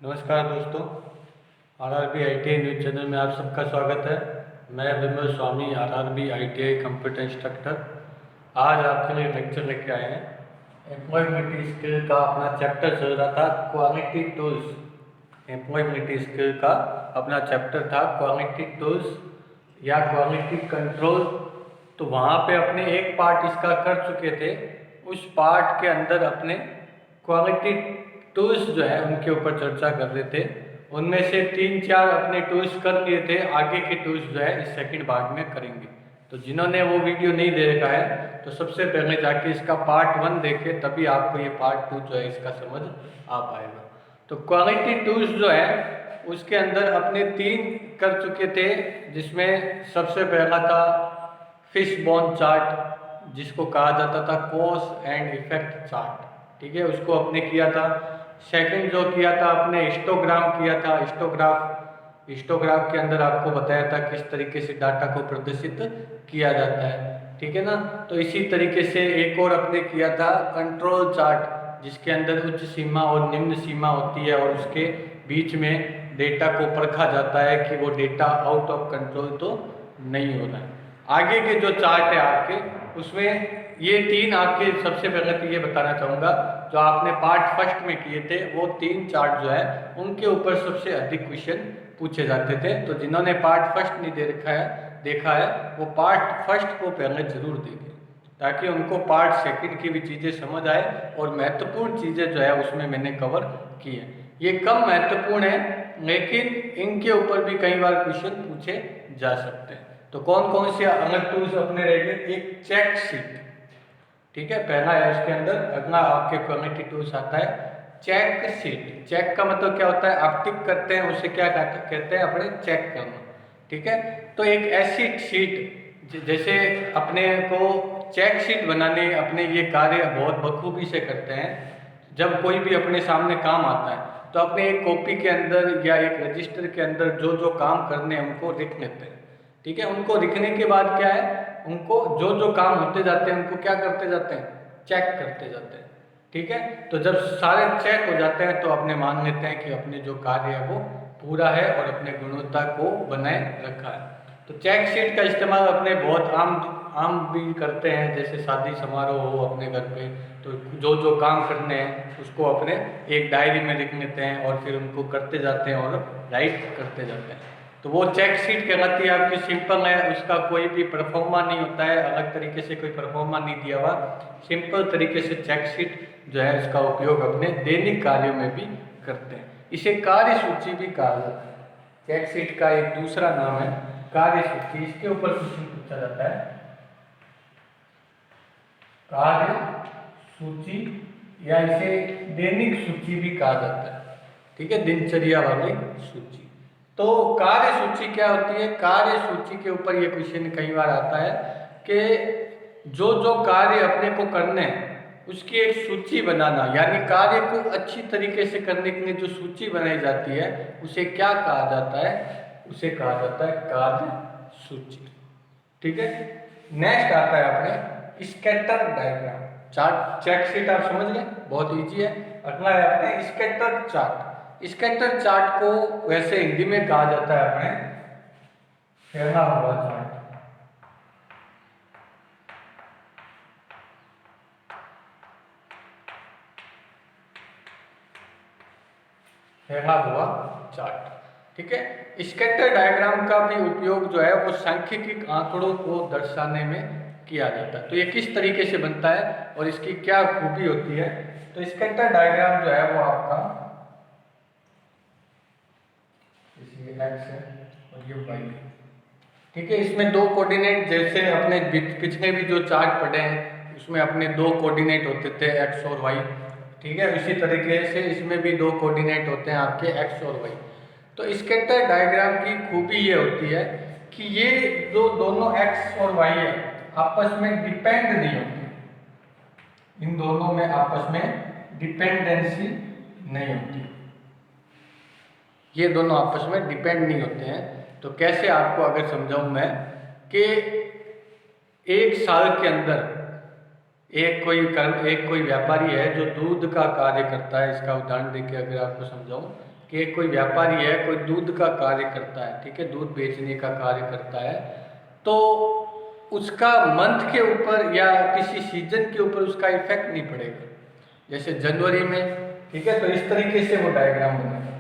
नमस्कार दोस्तों, RRB ITI news channel में आप सबका स्वागत है। मैं विमल स्वामी, आरआरबी आईटीआई कंप्यूटर इंस्ट्रक्टर। आज आपके लिए लेक्चर लेके आए हैं। एम्प्लॉयबिलिटी स्किल का अपना चैप्टर चल रहा था क्वालिटी टूल्स। एम्प्लॉयबिलिटी स्किल का अपना चैप्टर था क्वालिटी टूल्स या क्वालिटी कंट्रोल। तो वहाँ पे अपने एक पार्ट इसका कर चुके थे। उस पार्ट के अंदर अपने क्वालिटी टूल्स जो है उनके ऊपर चर्चा कर रहे थे। उनमें से 3-4 अपने टूल्स कर लिए थे, आगे के टूल्स जो है इस सेकंड भाग में करेंगे। तो जिन्होंने वो वीडियो नहीं देखा है तो सबसे पहले जाके इसका पार्ट 1 देखे, तभी आपको ये पार्ट 2 जो है इसका समझ आ पाएगा। तो क्वालिटी टूल्स जो है उसके अंदर अपने 3 कर चुके थे, जिसमें सबसे पहला था फिश बोन चार्ट, जिसको कहा जाता था कॉज एंड इफेक्ट चार्ट। ठीक है, उसको अपने किया था। सेकंड जो किया था अपने हिस्टोग्राम किया था। हिस्टोग्राफ के अंदर आपको बताया था किस तरीके से डाटा को प्रदर्शित किया जाता है। ठीक है ना। तो इसी तरीके से एक और अपने किया था कंट्रोल चार्ट, जिसके अंदर उच्च सीमा और निम्न सीमा होती है और उसके बीच में डेटा को परखा जाता है कि वो डेटा आउट ऑफ कंट्रोल तो नहीं हो रहा है। आगे के जो चार्ट है आपके, उसमें ये 3 आपके सबसे पहले तो ये बताना चाहूँगा, जो आपने पार्ट फर्स्ट में किए थे वो 3 चार्ट जो है उनके ऊपर सबसे अधिक क्वेश्चन पूछे जाते थे। तो जिन्होंने पार्ट फर्स्ट नहीं देखा है वो पार्ट फर्स्ट को पहले जरूर देखें, ताकि उनको पार्ट सेकंड की भी चीज़ें समझ आए और महत्वपूर्ण चीज़ें जो है उसमें मैंने कवर की है। ये कम महत्वपूर्ण है, लेकिन इनके ऊपर भी कई बार क्वेश्चन पूछे जा सकते हैं। तो कौन कौन से अलग टूल्स अपने रहेंगे? एक चेक शीट, ठीक है, पहला है इसके अंदर। अगला आपके क्वालिटी टूल्स आता है चेक शीट। चेक का मतलब क्या होता है? आप टिक करते हैं, उसे क्या कहते हैं? अपने चेक करना। ठीक है, तो एक ऐसी शीट जैसे अपने को चेक शीट बनाने अपने ये कार्य बहुत बखूबी से करते हैं। जब कोई भी अपने सामने काम आता है तो अपने एक कॉपी के अंदर या एक रजिस्टर के अंदर जो जो काम करने हैं उनको लिख लेते हैं। ठीक है, उनको लिखने के बाद क्या है, उनको जो जो काम होते जाते हैं उनको क्या करते जाते हैं? चेक करते जाते हैं। ठीक है, तो जब सारे चेक हो जाते हैं तो अपने मान लेते हैं कि अपने जो कार्य है वो पूरा है और अपने गुणवत्ता को बनाए रखा है। तो चेक शीट का इस्तेमाल अपने बहुत आम भी करते हैं। जैसे शादी समारोह हो अपने घर पे, तो जो जो काम करने हैं उसको अपने एक डायरी में लिख लेते हैं और फिर उनको करते जाते हैं और राइट करते जाते हैं। तो वो चेक शीट कहलाती है आपकी। सिंपल है, उसका कोई भी परफॉर्मा नहीं होता है, अलग तरीके से कोई परफॉर्मा नहीं दिया हुआ। सिंपल तरीके से चेक शीट जो है उसका उपयोग अपने दैनिक कार्यों में भी करते हैं। इसे कार्य सूची भी कहा जाता है। चेक शीट का एक दूसरा नाम है कार्य सूची। इसके ऊपर क्वेश्चन पूछा जाता है कार्य सूची, या इसे दैनिक सूची भी कहा जाता है। ठीक है, दिनचर्या वाली सूची। तो कार्य सूची क्या होती है? कार्य सूची के ऊपर ये क्वेश्चन कई बार आता है कि जो जो कार्य अपने को करने हैं उसकी एक सूची बनाना, यानी कार्य को अच्छी तरीके से करने के लिए जो सूची बनाई जाती है उसे क्या कहा जाता है? उसे कहा जाता है कार्य सूची। ठीक है, नेक्स्ट आता है अपने scatter diagram. Chart check sheet आप समझ गए, बहुत इजी है। अगला है अपने स्कैटर चार्ट। स्कैटर चार्ट को वैसे हिंदी में कहा जाता है अपने फैला हुआ चार्ट। फैला हुआ चार्ट। ठीक है, स्कैटर डायग्राम का भी उपयोग जो है वो सांख्यिकी आंकड़ों को दर्शाने में किया जाता है। तो ये किस तरीके से बनता है और इसकी क्या खूबी होती है? तो स्कैटर डायग्राम जो है वो आपका एक्स है और ये वाई है। ठीक है, इसमें 2 कोऑर्डिनेट, जैसे अपने पिछले भी जो चार्ट पढ़े हैं उसमें अपने 2 कोऑर्डिनेट होते थे एक्स और वाई। ठीक है, इसी तरीके से इसमें भी 2 कोऑर्डिनेट होते हैं आपके एक्स और वाई। तो स्कैटर डायग्राम की खूबी ये होती है कि ये जो दोनों एक्स और वाई है आपस में डिपेंड नहीं होती। इन दोनों में आपस में डिपेंडेंसी नहीं होती। ये दोनों आपस में डिपेंड नहीं होते हैं। तो कैसे आपको अगर समझाऊं मैं कि एक साल के अंदर एक कोई व्यापारी है जो दूध का कार्य करता है। इसका उदाहरण देके अगर आपको समझाऊं कि कोई व्यापारी है, कोई दूध का कार्य करता है, ठीक है, दूध बेचने का कार्य करता है, तो उसका मंथ के ऊपर या किसी सीजन के ऊपर उसका इफेक्ट नहीं पड़ेगा। जैसे जनवरी में, ठीक है, तो इस तरीके से वो डायग्राम बनेगा,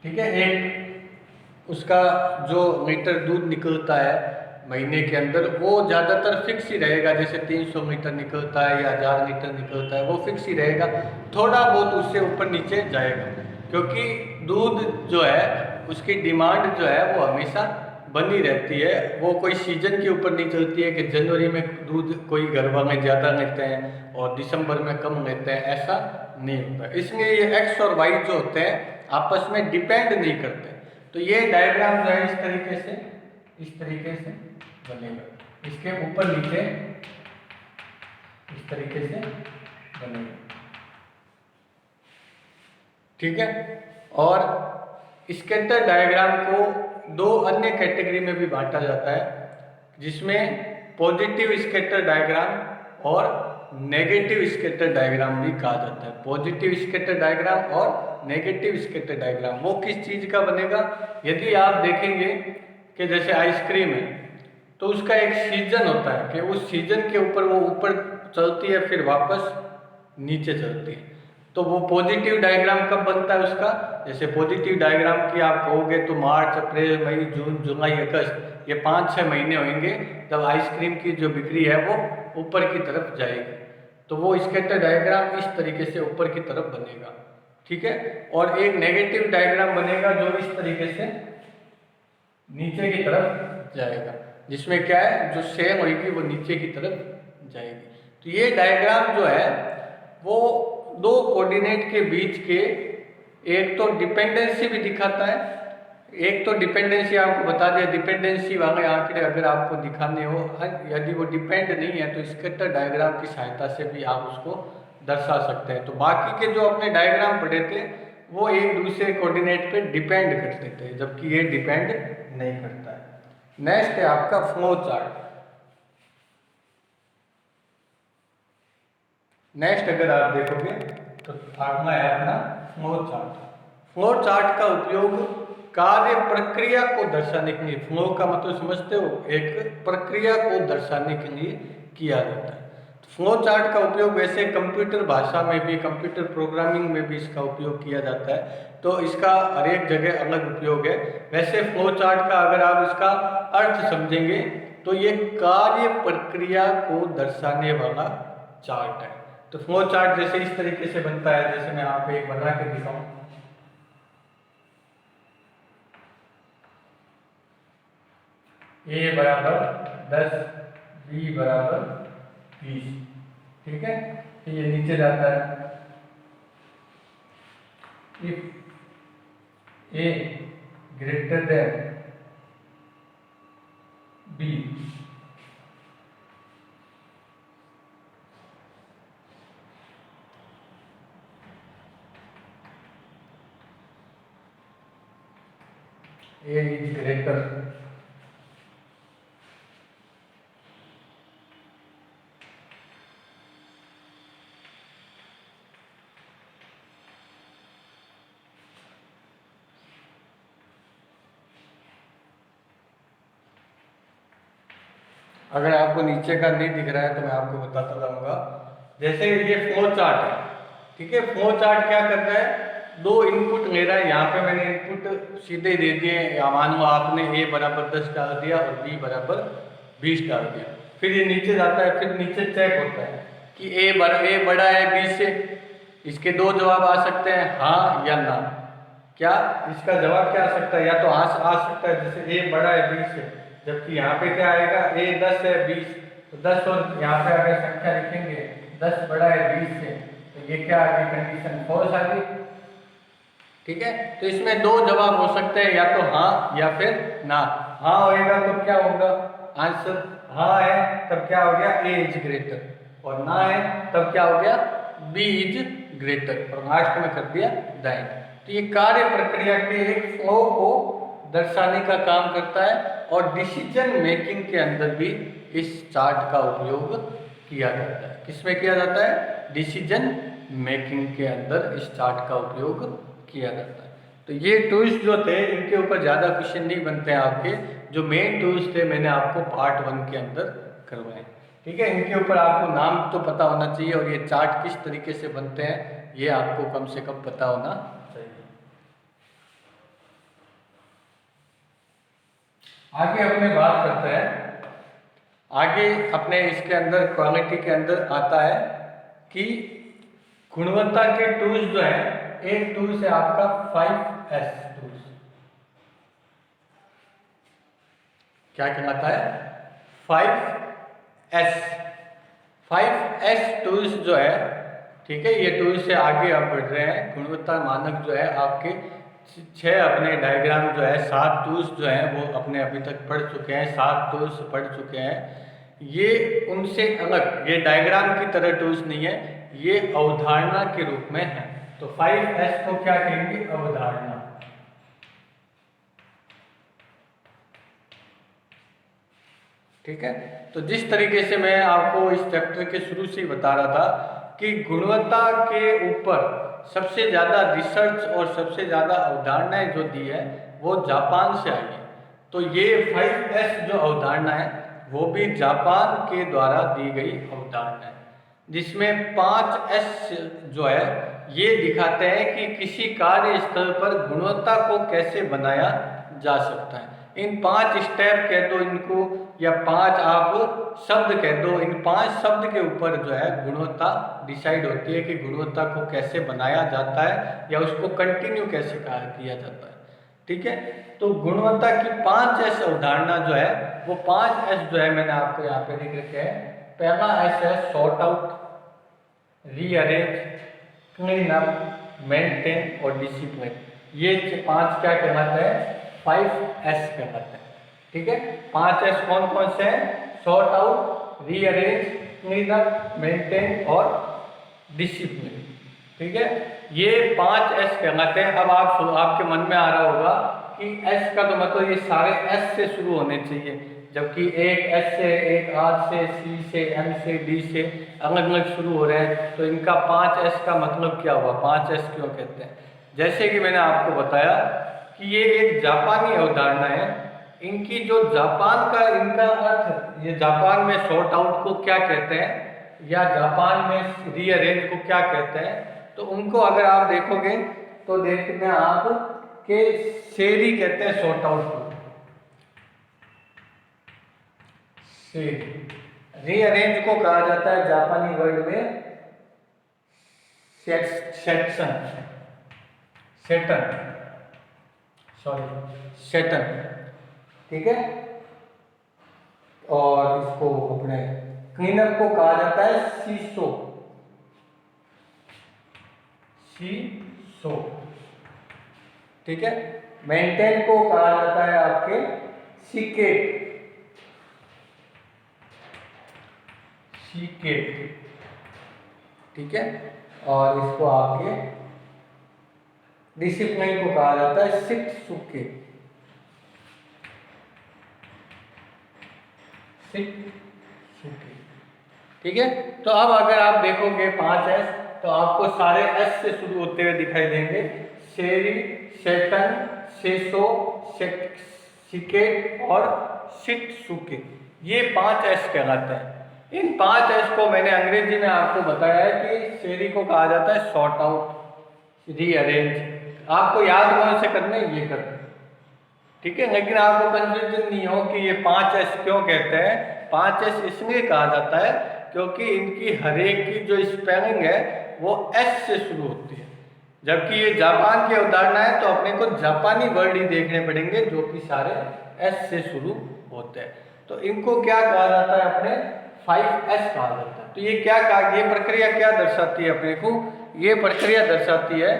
ठीक है। एक उसका जो लीटर दूध निकलता है महीने के अंदर वो ज़्यादातर फिक्स ही रहेगा, जैसे 300 लीटर निकलता है या 1000 लीटर निकलता है, वो फिक्स ही रहेगा। थोड़ा बहुत उससे ऊपर नीचे जाएगा, क्योंकि दूध जो है उसकी डिमांड जो है वो हमेशा बनी रहती है। वो कोई सीजन के ऊपर नहीं चलती है कि जनवरी में दूध कोई घर वाले ज़्यादा लेते हैं और दिसंबर में कम लेते हैं, ऐसा नहीं होता। इसलिए ये एक्स और वाई जो होते हैं आपस में डिपेंड नहीं करते। तो ये डायग्राम जो है इस तरीके से बनेगा, इसके ऊपर नीचे इस तरीके से बनेगा, ठीक है। और स्कैटर डायग्राम को दो अन्य कैटेगरी में भी बांटा जाता है, जिसमें पॉजिटिव स्कैटर डायग्राम और नेगेटिव स्कैटर डायग्राम भी कहा जाता है। पॉजिटिव स्कैटर डायग्राम और नेगेटिव स्कैटर डायग्राम वो किस चीज़ का बनेगा? यदि आप देखेंगे कि जैसे आइसक्रीम है तो उसका एक सीजन होता है कि उस सीजन के ऊपर वो ऊपर चलती है फिर वापस नीचे चलती है। तो वो पॉजिटिव डायग्राम कब बनता है उसका? जैसे पॉजिटिव डायग्राम की आप कहोगे तो मार्च, अप्रैल, मई, जून, जुलाई, अगस्त, ये 5-6 महीने होंगे जब आइसक्रीम की जो बिक्री है वो ऊपर की तरफ जाएगी। तो वो स्कैटर डायग्राम इस तरीके से ऊपर की तरफ बनेगा, ठीक है। और एक नेगेटिव डायग्राम बनेगा जो इस तरीके से नीचे की तरफ जाएगा, जिसमें क्या है, जो सेम होगी वो नीचे की तरफ जाएगी। तो ये डायग्राम जो है वो दो कोऑर्डिनेट के बीच के एक तो डिपेंडेंसी भी दिखाता है। एक तो डिपेंडेंसी आपको बता दिया, डिपेंडेंसी वाले आंकड़े अगर आपको दिखाने हो, यदि वो डिपेंड नहीं है तो स्कैटर डायग्राम की सहायता से भी आप उसको दर्शा सकते हैं। तो बाकी के जो अपने डायग्राम पढ़े थे वो एक दूसरे कोऑर्डिनेट पे डिपेंड करते थे, जबकि ये डिपेंड नहीं करता है। नेक्स्ट है आपका फ्लो चार्ट। नेक्स्ट अगर आप देखोगे तो अगला है अपना फ्लो चार्ट। फ्लो चार्ट का उपयोग कार्य प्रक्रिया को दर्शाने के लिए, फ्लो का मतलब समझते हो, एक प्रक्रिया को दर्शाने के लिए किया जाता है। फ्लो चार्ट का उपयोग वैसे कंप्यूटर भाषा में भी, कंप्यूटर प्रोग्रामिंग में भी इसका उपयोग किया जाता है, तो इसका हर एक जगह अलग उपयोग है। वैसे फ्लो चार्ट का अगर आप इसका अर्थ समझेंगे तो ये कार्य प्रक्रिया को दर्शाने वाला चार्ट है। तो फ्लो चार्ट जैसे इस तरीके से बनता है, जैसे मैं आपको एक बना के दिखाऊं। A बराबर 10, B बराबर 20, ठीक है। तो ये नीचे जाता है। If A greater than B, A is greater अगर आपको नीचे का नहीं दिख रहा है तो मैं आपको बताता जाऊंगा। जैसे ये फ्लो चार्ट है, ठीक है। फ्लो चार्ट क्या करता है, दो इनपुट ले रहा है। यहाँ पे मैंने इनपुट सीधे दे दिए, या मान लो आपने A बराबर 10 डाल दिया और B बराबर 20 डाल दिया। फिर ये नीचे जाता है, फिर नीचे चेक होता है कि A बड़ा है B से। इसके दो जवाब आ सकते हैं, हाँ या ना। क्या इसका जवाब क्या आ सकता है? या तो हाँ आ सकता है, जैसे A बड़ा है B से, जबकि यहाँ पे क्या आएगा, A 10 है 20, तो 10 और यहाँ पे अगर संख्या लिखेंगे 10 बड़ा है 20 से, तो ये क्या आ गई, कंडीशन फॉल्स आ गई, ठीक है। तो इसमें दो जवाब हो सकते हैं, या तो हाँ या फिर ना। हाँ होएगा तो क्या होगा आंसर, हाँ है तब क्या हो गया, A इज ग्रेटर, और ना है तब क्या हो गया, B इज ग्रेटर, और लास्ट में कर दिया दैन। तो ये कार्य प्रक्रिया के एक फ्लो को दर्शाने का काम करता है, और डिसीजन मेकिंग के अंदर भी इस चार्ट का उपयोग किया जाता है। किसमें किया जाता है? डिसीजन मेकिंग के अंदर इस चार्ट का उपयोग किया जाता है। तो ये टूल्स जो थे इनके ऊपर ज़्यादा क्वेश्चन नहीं बनते हैं आपके, जो मेन टूल्स थे मैंने आपको पार्ट 1 के अंदर करवाए। ठीक है, इनके ऊपर आपको नाम तो पता होना चाहिए और ये चार्ट किस तरीके से बनते हैं ये आपको कम से कम पता होना चाहिए। आगे अपने बात करते हैं, आगे अपने इसके अंदर क्वालिटी के अंदर आता है कि गुणवत्ता के टूल्स जो है, एक टूल्स है आपका 5S टूल्स। क्या कहलाता है? 5S टूल्स जो है, ठीक है, ये टूल्स से आगे आप बढ़ रहे हैं। गुणवत्ता मानक जो है आपके 6 अपने डायग्राम जो है, 7 टूल्स जो हैं वो अपने अभी तक पढ़ चुके हैं, 7 टूल्स पढ़ चुके हैं। ये उनसे अलग, ये डायग्राम की तरह टूल्स नहीं है, ये अवधारणा के रूप में है। तो 5S को क्या कहेंगे? अवधारणा। ठीक है, तो जिस तरीके से मैं आपको इस चैप्टर के शुरू से ही बता रहा था कि गुणवत्ता के ऊपर सबसे ज़्यादा रिसर्च और सबसे ज़्यादा अवधारणाएं जो दी है वो जापान से आई है। तो ये 5S जो अवधारणा है वो भी जापान के द्वारा दी गई अवधारणा है, जिसमें 5S जो है ये दिखाते हैं कि किसी कार्य स्थल पर गुणवत्ता को कैसे बनाया जा सकता है। इन 5 स्टेप कह दो इनको, या 5 आप शब्द कह दो, इन 5 शब्द के ऊपर जो है गुणवत्ता डिसाइड होती है कि गुणवत्ता को कैसे बनाया जाता है या उसको कंटिन्यू कैसे किया जाता है। ठीक है, तो गुणवत्ता की 5S अवधारणा जो है वो 5S जो है मैंने आपको यहाँ पे लिख रखे हैं। पहला S है sort out, rearrange, clean up, maintain और डिसिप्लिन। ये 5 क्या कहलाते हैं? 5S कहलाते हैं। ठीक है, 5S कौन कौन से हैं? Sort out, rearrange, clean up, maintain और डिसिप्लिन। ठीक है, ये 5S कहलाते हैं। अब आपके मन में आ रहा होगा कि S का तो मतलब ये सारे S से शुरू होने चाहिए, जबकि एक S से, एक R से, C से, M से, D से अलग अलग शुरू हो रहे हैं, तो इनका 5S का मतलब क्या हुआ? 5S क्यों कहते हैं? जैसे कि मैंने आपको बताया कि ये एक जापानी अवधारणा है। इनकी जो जापान का इनका अर्थ, ये जापान में सॉर्ट आउट को क्या कहते हैं या जापान में रीअरेंज को क्या कहते हैं, तो उनको अगर आप देखोगे तो देखते हैं आप के सेरी कहते हैं सॉर्ट आउट को, सेरी। रीअरेंज को कहा जाता है जापानी वर्ड में सेटन, ठीक है। और इसको अपने क्लीनअप को कहा जाता है सीसो, ठीक है। मेंटेन को कहा जाता है आपके सीकेट, ठीक है। और इसको आपके डिसिप्लिन को कहा जाता है शिक्सुके, ठीक है। तो अब अगर आप देखोगे 5S तो आपको सारे S से शुरू होते हुए दिखाई देंगे। सेरी, सेटन, सेसो, सिकेट और शिक्सुके, ये 5S कहलाता है। इन 5S को मैंने अंग्रेजी में आपको बताया है कि सेरी को कहा जाता है सॉर्ट आउट, रीअरेंज। आपको याद कौन से करने, ये करने, ठीक है। लेकिन आपको कंफ्यूजन नहीं हो कि ये 5S क्यों कहते हैं। 5S इसलिए कहा जाता है क्योंकि इनकी हर एक की जो स्पेलिंग है वो S से शुरू होती है, जबकि ये जापान की अवधारणा है तो अपने को जापानी वर्ड ही देखने पड़ेंगे जो कि सारे S से शुरू होते हैं। तो इनको क्या कहा जाता है? अपने 5S कहा जाता है। तो ये क्या कहा, ये प्रक्रिया क्या दर्शाती है अपने को? ये प्रक्रिया दर्शाती है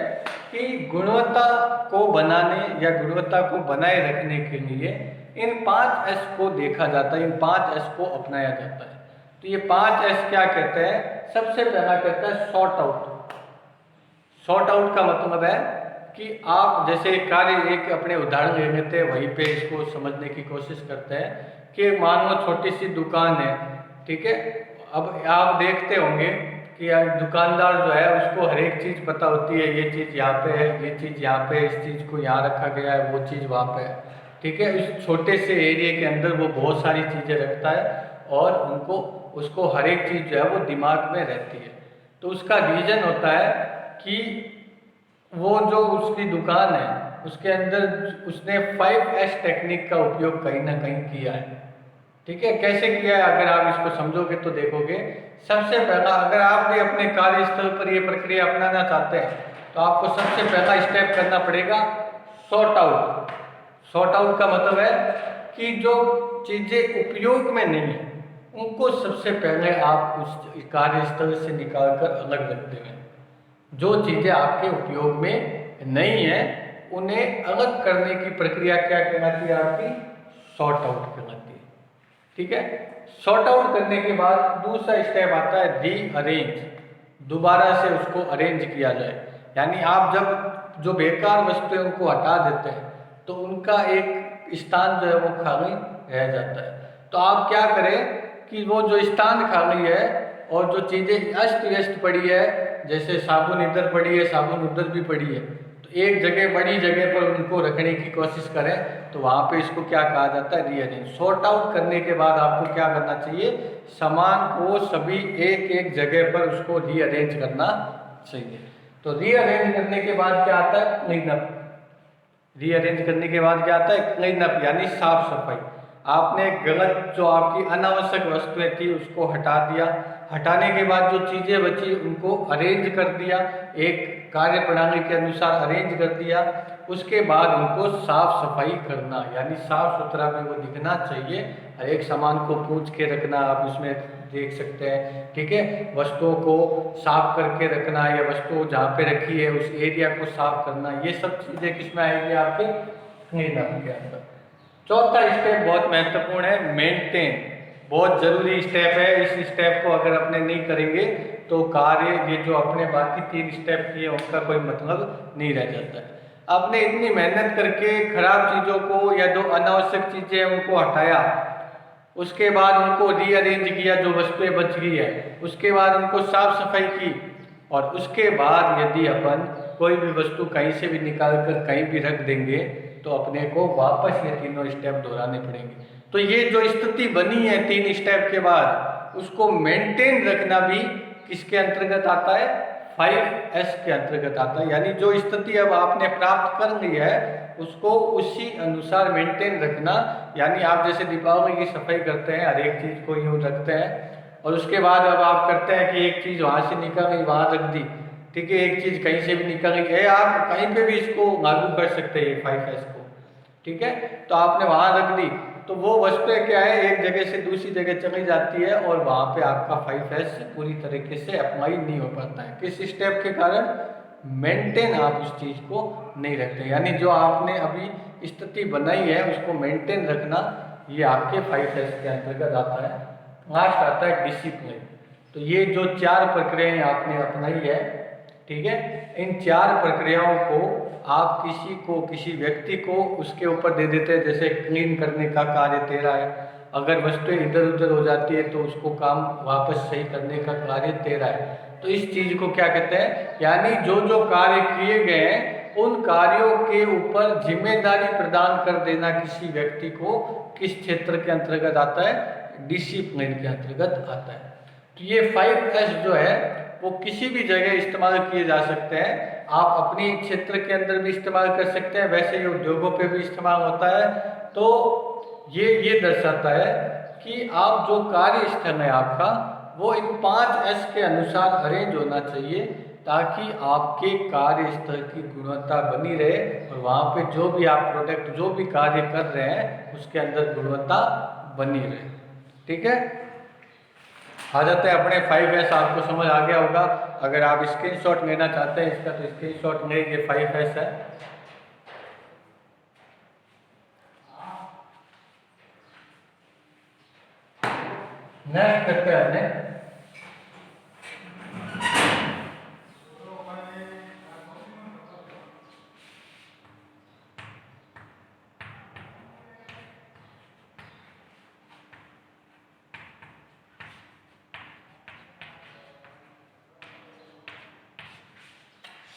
कि गुणवत्ता को बनाने या गुणवत्ता को बनाए रखने के लिए इन 5S को देखा जाता है, इन 5S को अपनाया जाता है। तो ये 5S क्या कहते हैं? सबसे पहला कहता है सॉर्ट आउट। सॉर्ट आउट का मतलब है कि आप जैसे कार्य, एक अपने उदाहरण ले लेते हैं, वहीं पे इसको समझने की कोशिश करते हैं कि मान लो छोटी सी दुकान है, ठीक है। अब आप देखते होंगे कि यार दुकानदार जो है उसको हर एक चीज़ पता होती है, ये चीज़ यहाँ पे है, ये चीज़ यहाँ पे है, इस चीज़ को यहाँ रखा गया है, वो चीज़ वहाँ पे है। ठीक है, इस छोटे से एरिया के अंदर वो बहुत सारी चीज़ें रखता है और उनको उसको हर एक चीज़ जो है वो दिमाग में रहती है। तो उसका रीज़न होता है कि वो जो उसकी दुकान है उसके अंदर उसने 5S टेक्निक का उपयोग कहीं ना कहीं किया है। ठीक है, कैसे किया है अगर आप इसको समझोगे तो देखोगे। सबसे पहला, अगर आप भी अपने कार्यस्थल पर ये प्रक्रिया अपनाना चाहते हैं तो आपको सबसे पहला स्टेप करना पड़ेगा सॉर्ट आउट। सॉर्ट आउट का मतलब है कि जो चीज़ें उपयोग में नहीं है उनको सबसे पहले आप उस कार्यस्थल से निकाल कर अलग रख दें। जो चीज़ें आपके उपयोग में नहीं है उन्हें अलग करने की प्रक्रिया क्या कहलाती है? आपकी सॉर्ट आउट कहलाती है। ठीक है, सॉर्ट आउट करने के बाद दूसरा स्टेप आता है रीअरेंज। दोबारा से उसको अरेंज किया जाए, यानी आप जब जो बेकार वस्तुएं उनको हटा देते हैं तो उनका एक स्थान जो है वो खाली रह जाता है। तो आप क्या करें कि वो जो स्थान खाली है और जो चीज़ें अस्त व्यस्त पड़ी है, जैसे साबुन इधर पड़ी है, साबुन उधर भी पड़ी है, तो एक जगह बड़ी जगह पर उनको रखने की कोशिश करें। तो वहाँ पे इसको क्या कहा जाता है? रीअरेंज। सॉर्ट आउट करने के बाद आपको क्या करना चाहिए? सामान को सभी एक एक जगह पर उसको रीअरेंज करना चाहिए। तो रीअरेंज करने के बाद क्या आता है? Clean up. रीअरेंज करने के बाद क्या आता है? क्लीन अप, यानी साफ सफाई। आपने गलत जो आपकी अनावश्यक वस्तुएं थी उसको हटा दिया। हटाने के बाद जो चीज़ें बची उनको अरेंज कर दिया, एक कार्य प्रणाली के अनुसार अरेंज कर दिया। उसके बाद उनको साफ सफाई करना, यानी साफ सुथरा में वो दिखना चाहिए। हर एक सामान को पूछ के रखना, आप उसमें देख सकते हैं। ठीक है, वस्तुओं को साफ करके रखना या वस्तु जहाँ पे रखी है उस एरिया को साफ करना, ये सब चीज़ें किसमें आएगी? आपके क्लीन अप के अंदर। चौथा स्टेप बहुत महत्वपूर्ण है, मेंटेन। बहुत जरूरी स्टेप है। इस स्टेप को अगर अपने नहीं करेंगे तो कार्य ये जो अपने बाकी 3 स्टेप किए उनका कोई मतलब नहीं रह जाता है। आपने इतनी मेहनत करके खराब चीज़ों को या जो अनावश्यक चीज़ें हैं उनको हटाया, उसके बाद उनको रीअरेंज किया, जो वस्तुएं बच गई है उसके बाद उनको साफ सफाई की, और उसके बाद यदि अपन कोई भी वस्तु कहीं से भी निकाल कर कहीं भी रख देंगे तो अपने को वापस ये तीनों स्टेप दोहराने पड़ेंगे। तो ये जो स्थिति बनी है 3 स्टेप के बाद, उसको मेंटेन रखना भी किसके अंतर्गत आता है? 5S के अंतर्गत आता है। यानी जो स्थिति अब आपने प्राप्त कर ली है उसको उसी अनुसार मेंटेन रखना। यानी आप जैसे दीपावली की सफाई करते हैं, हर एक चीज़ को यूँ रखते हैं, और उसके बाद अब आप करते हैं कि एक चीज़ वहाँ से निकल गई वहाँ रख दी। ठीक है, एक चीज़ कहीं से भी निकल गई है, आप कहीं पे भी इसको लागू कर सकते हैं 5S को। ठीक है, तो आपने वहाँ रख दी तो वो वस्तुएं क्या है, एक जगह से दूसरी जगह चली जाती है और वहाँ पे आपका 5S पूरी तरीके से अप्लाई नहीं हो पाता है। किस स्टेप के कारण? मेंटेन आप उस चीज़ को नहीं रखते। यानी जो आपने अभी स्थिति बनाई है उसको मेंटेन रखना, ये आपके 5S के अंतर्गत आता है। लास्ट आता है डिसिप्लिन। तो ये जो 4 प्रक्रियाएं आपने अपनाई है, ठीक है, इन 4 प्रक्रियाओं को आप किसी व्यक्ति को उसके ऊपर दे देते हैं। जैसे क्लीन करने का कार्य तेरा है, अगर वस्तुएं इधर उधर हो जाती है तो उसको काम वापस सही करने का कार्य तेरा है। तो इस चीज को क्या कहते हैं? यानी जो जो कार्य किए गए हैं उन कार्यों के ऊपर जिम्मेदारी प्रदान कर देना किसी व्यक्ति को किस क्षेत्र के अंतर्गत आता है? डिसिप्लिन के अंतर्गत आता है। तो ये 5S जो है वो किसी भी जगह इस्तेमाल किए जा सकते हैं। आप अपनी क्षेत्र के अंदर भी इस्तेमाल कर सकते हैं, वैसे ये उद्योगों पे भी इस्तेमाल होता है। तो ये दर्शाता है कि आप जो कार्य स्थल है आपका वो इन 5S के अनुसार अरेंज होना चाहिए, ताकि आपके कार्य स्थल की गुणवत्ता बनी रहे और वहाँ पे जो भी आप प्रोडक्ट जो भी कार्य कर रहे हैं उसके अंदर गुणवत्ता बनी रहे। ठीक है, आ जाते हैं अपने 5S। आपको समझ आ गया होगा। अगर आप स्क्रीनशॉट लेना चाहते हैं इसका तो स्क्रीनशॉट लें, ये 5S है। नेक्स्ट करते हैं अपने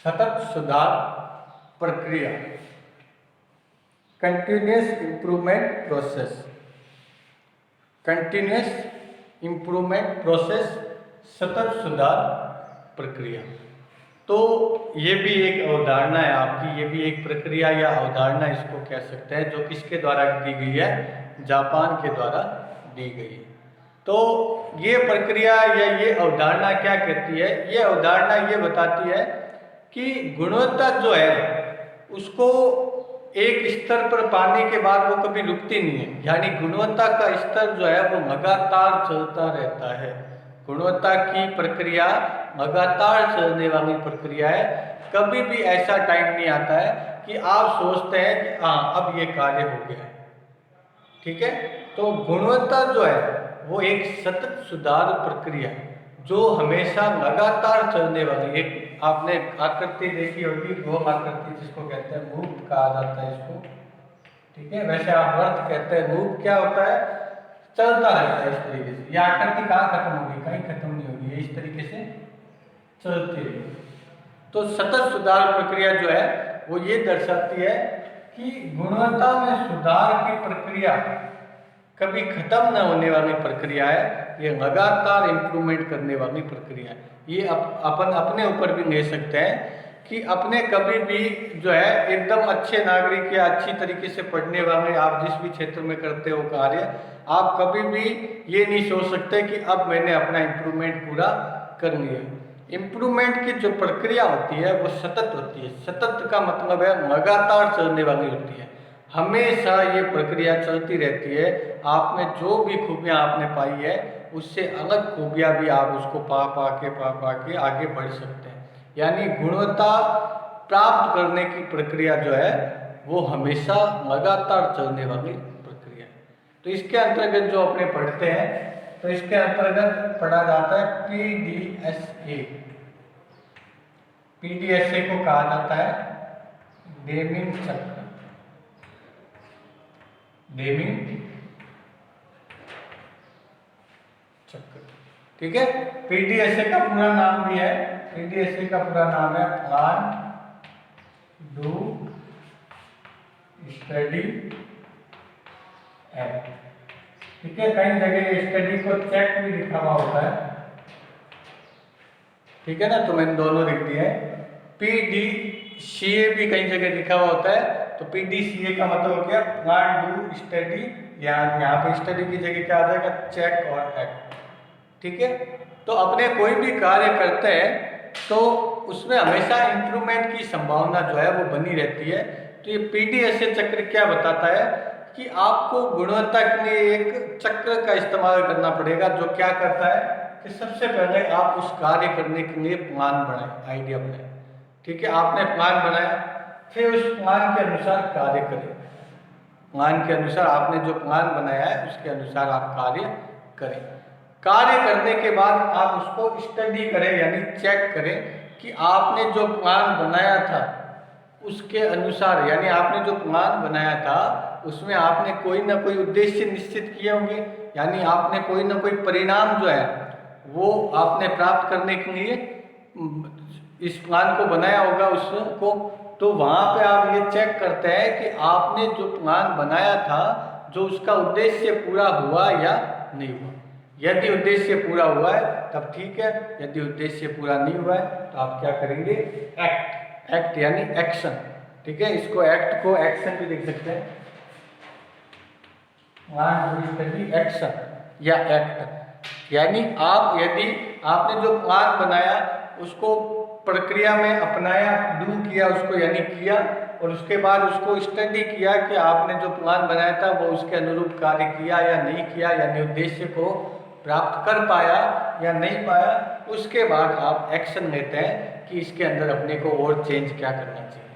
सतत सुधार प्रक्रिया, continuous improvement process, continuous improvement process, सतत सुधार प्रक्रिया। तो ये भी एक अवधारणा है आपकी, ये भी एक प्रक्रिया या अवधारणा इसको कह सकते हैं, जो किसके द्वारा दी गई है, जापान के द्वारा दी गई है। तो ये प्रक्रिया या ये अवधारणा क्या कहती है, ये अवधारणा ये बताती है कि गुणवत्ता जो है उसको एक स्तर पर पाने के बाद वो कभी रुकती नहीं है, यानी गुणवत्ता का स्तर जो है वो लगातार चलता रहता है। गुणवत्ता की प्रक्रिया लगातार चलने वाली प्रक्रिया है। कभी भी ऐसा टाइम नहीं आता है कि आप सोचते हैं कि हाँ अब ये कार्य हो गया, ठीक है। तो गुणवत्ता जो है वो एक सतत सुधार प्रक्रिया जो हमेशा लगातार चलने वाली। एक आपने आकृति देखी होगी, गोल आकृति जिसको कहते हैं लूप कहा जाता है इसको, ठीक है। वैसे आप वर्त कहते हैं, लूप क्या होता है, चलता रहता है इस तरीके से। यह आकृति कहाँ खत्म होगी, कहीं खत्म नहीं होगी, ये इस तरीके से चलती रहेगी। तो सतत सुधार प्रक्रिया जो है वो ये दर्शाती है कि गुणवत्ता में सुधार की प्रक्रिया कभी खत्म न होने वाली प्रक्रिया है, ये लगातार इम्प्रूवमेंट करने वाली प्रक्रिया है। ये अपन अपने ऊपर भी ले सकते हैं कि अपने कभी भी जो है एकदम अच्छे नागरिक या अच्छी तरीके से पढ़ने वाले, आप जिस भी क्षेत्र में करते हो कार्य, आप कभी भी ये नहीं सोच सकते कि अब मैंने अपना इम्प्रूवमेंट पूरा कर लिया। इम्प्रूवमेंट की जो प्रक्रिया होती है वो सतत होती है। सतत का मतलब है लगातार चलने वाली होती है, हमेशा ये प्रक्रिया चलती रहती है। आप में जो भी खूबियाँ आपने पाई है उससे अलग खूबियाँ भी आप उसको पा के आगे बढ़ सकते हैं। यानी गुणवत्ता प्राप्त करने की प्रक्रिया जो है वो हमेशा लगातार चलने वाली प्रक्रिया है। तो इसके अंतर्गत जो अपने पढ़ते हैं, तो इसके अंतर्गत पढ़ा जाता है PDSA। PDSA को कहा जाता है डेमिंग चक्र, डेमिंग चक्र, ठीक है। PDSA का पूरा नाम भी है, PDSA का पूरा नाम है प्लान डू स्टडी एक्ट, ठीक है। कई जगह स्टडी को चेक भी लिखा हुआ होता है, ठीक है ना, तो मैंने दोनों लिख दिए हैं। PDCA भी कई जगह लिखा हुआ होता है, तो PDCA का मतलब हो गया प्लान डू स्टडी, यहाँ पे स्टडी की जगह क्या आ जाएगा, चेक और एक्ट, ठीक है। तो अपने कोई भी कार्य करते हैं तो उसमें हमेशा इम्प्रूवमेंट की संभावना जो है वो बनी रहती है। तो ये PDSA चक्र क्या बताता है कि आपको गुणवत्ता के लिए एक चक्र का इस्तेमाल करना पड़ेगा, जो क्या करता है कि सबसे पहले आप उस कार्य करने के लिए प्लान बनाएं, आइडिया बनाएं, ठीक है। आपने प्लान बनाया, फिर उस प्लान के अनुसार कार्य करें। प्लान के अनुसार आपने जो प्लान बनाया है उसके अनुसार आप कार्य करें। कार्य करने के बाद आप उसको स्टडी करें, यानी चेक करें कि आपने जो प्लान बनाया था उसके अनुसार, यानी आपने जो प्लान बनाया था उसमें आपने कोई ना कोई उद्देश्य निश्चित किए होंगे, यानी आपने कोई ना कोई परिणाम जो है वो आपने प्राप्त करने के लिए इस प्लान को बनाया होगा उसको। तो वहाँ पे आप ये चेक करते हैं कि आपने जो प्लान बनाया था, जो उसका उद्देश्य पूरा हुआ या नहीं हुआ। यदि उद्देश्य पूरा हुआ है तब ठीक है, यदि उद्देश्य पूरा नहीं हुआ है तो आप क्या करेंगे, एक्ट, एक्ट यानी एक्शन, ठीक है। इसको एक्ट को एक्शन भी लिख सकते हैं, एक्शन या एक्ट, यानी आप यदि आपने जो प्लान बनाया उसको प्रक्रिया में अपनाया, डू किया उसको, यानी किया, और उसके बाद उसको स्टडी किया कि आपने जो प्लान बनाया था वो उसके अनुरूप कार्य किया या नहीं किया, यानी उद्देश्य को प्राप्त कर पाया या नहीं पाया। उसके बाद आप एक्शन लेते हैं कि इसके अंदर अपने को और चेंज क्या करना चाहिए।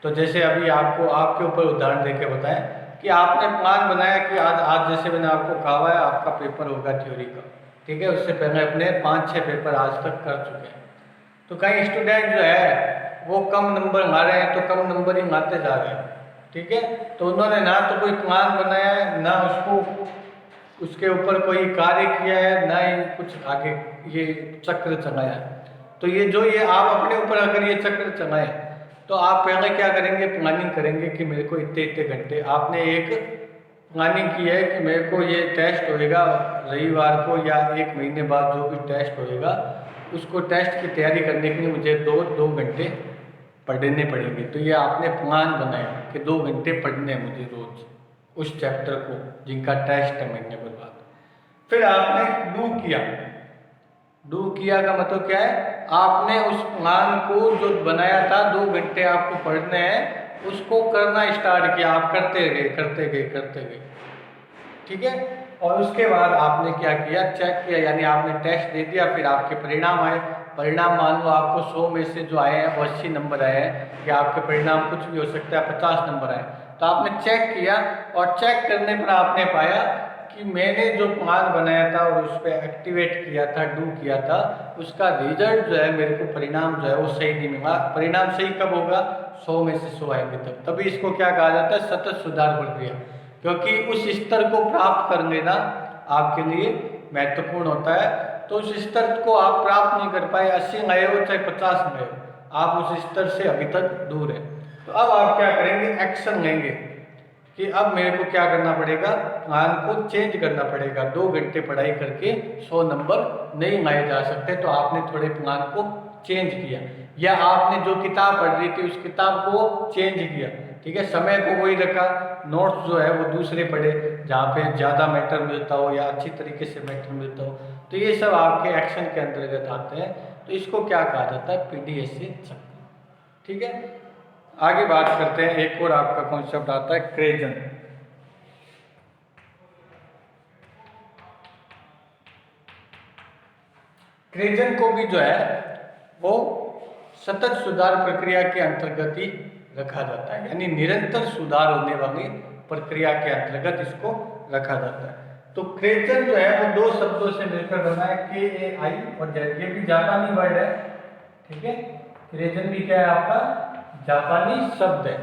तो जैसे अभी आपको आपके ऊपर उदाहरण देके बताएं कि आपने प्लान बनाया कि आज जैसे मैंने आपको कहा है आपका पेपर होगा थ्योरी का, ठीक है। उससे पहले अपने 5-6 पेपर आज तक कर चुके हैं। तो कई स्टूडेंट जो है वो कम नंबर ला रहे हैं, तो कम नंबर ही लाते जा रहे हैं, ठीक है। तो उन्होंने ना तो कोई प्लान बनाया है, ना उसके ऊपर कोई कार्य किया है, ना ही कुछ आगे ये चक्र चलाया है। तो ये आप अपने ऊपर अगर ये चक्र चलाएं तो आप पहले क्या करेंगे, प्लानिंग करेंगे कि मेरे को इतने इतने घंटे, आपने एक प्लानिंग की है कि मेरे को ये टेस्ट होएगा रविवार को या 1 महीने बाद जो भी टेस्ट होएगा, उसको टेस्ट की तैयारी करने के लिए मुझे दो घंटे पढ़ने पड़ेंगे। तो ये आपने प्लान बनाया कि 2 घंटे पढ़ने हैं मुझे रोज उस चैप्टर को जिनका टेस्ट है महीने भर बाद। फिर आपने डू किया का मतलब क्या है, आपने उस प्लान को जो बनाया था 2 घंटे आपको पढ़ने हैं उसको करना स्टार्ट किया, आप करते गए, ठीक है। और उसके बाद आपने क्या किया, चेक किया, यानी आपने टेस्ट दे दिया, फिर आपके परिणाम आए। परिणाम मान लो आपको 100 में से जो आए हैं वो 80 नंबर आए हैं, या आपके परिणाम कुछ भी हो सकता है 50 नंबर आए। तो आपने चेक किया और चेक करने पर आपने पाया कि मैंने जो प्लान बनाया था और उस पर एक्टिवेट किया था, डू किया था, उसका रिजल्ट जो है मेरे को परिणाम जो है वो सही नहीं मिला। परिणाम सही कब होगा, 100 में से 100 आएंगे तब, तभी इसको क्या कहा जाता है, सतत सुधार प्रक्रिया। क्योंकि उस स्तर को प्राप्त कर लेना आपके लिए महत्वपूर्ण होता है। तो उस स्तर को आप प्राप्त नहीं कर पाए, 80 लाए हो चाहे 50 लाए हो, आप उस स्तर से अभी तक दूर है। तो अब आप क्या करेंगे, एक्शन लेंगे कि अब मेरे को क्या करना पड़ेगा, प्लान को चेंज करना पड़ेगा। 2 घंटे पढ़ाई करके 100 नंबर नहीं लाए जा सकते। तो आपने थोड़े प्लान को चेंज किया, या आपने जो किताब पढ़ रही थी उस किताब को चेंज किया, ठीक है, समय को वही रखा, नोट्स जो है वो दूसरे पढ़े जहाँ पे ज़्यादा मैटर मिलता हो या अच्छी तरीके से मैटर मिलता हो। तो ये सब आपके एक्शन के अंतर्गत आते हैं। तो इसको क्या कहा जाता है, PDCA चक्र, ठीक है। आगे बात करते हैं, एक और आपका कॉन्सेप्ट आता है क्रेजन। क्रेजन को भी जो है वो सतत सुधार प्रक्रिया के अंतर्गत ही रखा जाता है, यानी निरंतर सुधार होने वाली प्रक्रिया के अंतर्गत इसको रखा जाता है। तो क्रेजन जो है वो 2 शब्दों से मिलकर बना है, KAI और Z। ये भी जापानी वर्ड है, ठीक है। क्रेजन भी क्या है आपका, जापानी शब्द है।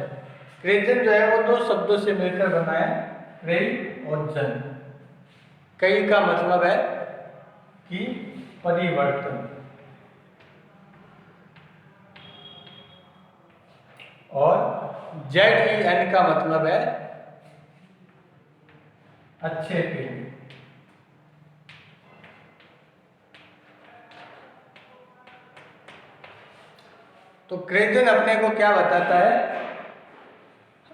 क्रेजन जो है वो 2 शब्दों से मिलकर बना है, क्रेई और जन। कई का मतलब है कि परिवर्तन, और ZEN का मतलब है अच्छे के लिए। तो क्रेजन अपने को क्या बताता है,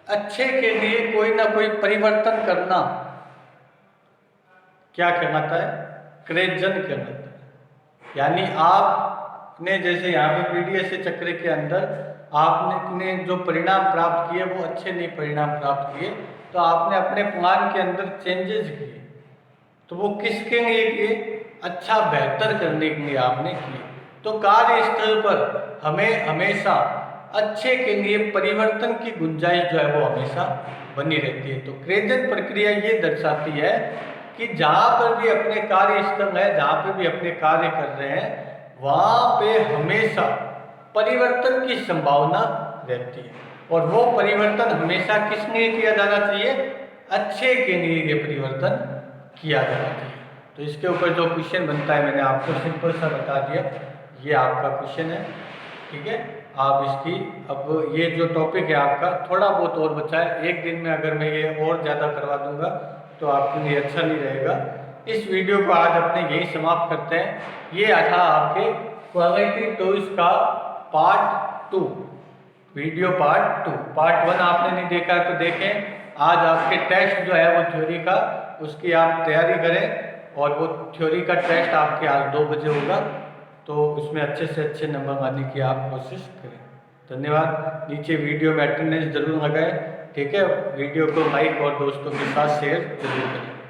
अच्छे के लिए कोई ना कोई परिवर्तन करना क्या कहलाता है, क्रेजन कहलाता है। यानी आपने जैसे यहाँ पे PDCA चक्र के अंदर आपने जो परिणाम प्राप्त किए वो अच्छे नहीं परिणाम प्राप्त किए, तो आपने अपने प्लान के अंदर चेंजेस किए। तो वो किसके लिए किए, अच्छा बेहतर करने के लिए आपने किए। तो कार्यस्थल पर हमें हमेशा अच्छे के लिए परिवर्तन की गुंजाइश जो है वो हमेशा बनी रहती है। तो क्रेजन प्रक्रिया ये दर्शाती है कि जहाँ पर भी अपने कार्यस्थल है, जहाँ पे भी अपने कार्य कर रहे हैं, वहाँ पे हमेशा परिवर्तन की संभावना रहती है। और वो परिवर्तन हमेशा किस लिए किया जाना चाहिए, अच्छे के लिए ये परिवर्तन किया जाना चाहिए। तो इसके ऊपर जो क्वेश्चन बनता है मैंने आपको सिंपल सा बता दिया, ये आपका क्वेश्चन है, ठीक है। आप इसकी अब ये जो टॉपिक है आपका थोड़ा बहुत और बचा है, एक दिन में अगर मैं ये और ज़्यादा करवा दूंगा तो आपके लिए अच्छा नहीं रहेगा। इस वीडियो को आज अपने यही समाप्त करते हैं। ये था आपके क्वालिटी टूल्स का पार्ट 2, वीडियो पार्ट 2। पार्ट 1 आपने नहीं देखा तो देखें। आज आपके टेस्ट जो है वो थ्योरी का, उसकी आप तैयारी करें, और वो थ्योरी का टेस्ट आपके आज 2 बजे होगा। तो उसमें अच्छे से अच्छे नंबर लाने की आप कोशिश करें। धन्यवाद। नीचे वीडियो में अटेंडेंस जरूर लगाएं, ठीक है। वीडियो को लाइक और दोस्तों के साथ शेयर जरूर करें।